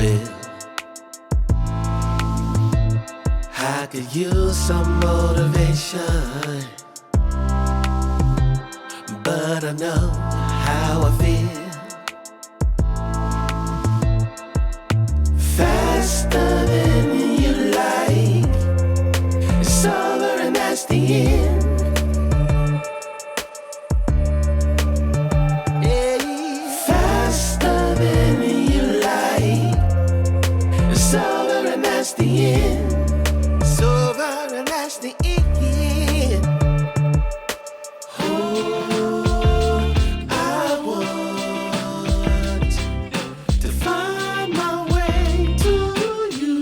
will. I could use some motivation, but I know how I feel. Faster than you like, it's over and that's the end. Faster than you like, it's over and that's the end. It's over and that's the end. Oh, I want to find my way to you.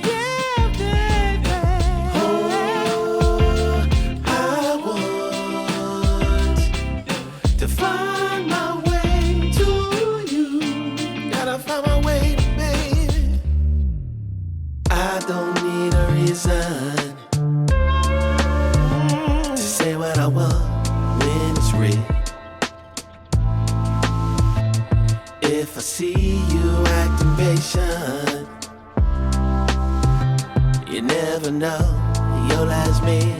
Yeah, baby. Oh, I want to find my way to you. Gotta find my way, baby. I don't need a reason to say what I want when it's real. If I see you acting patient, you never know your last meal.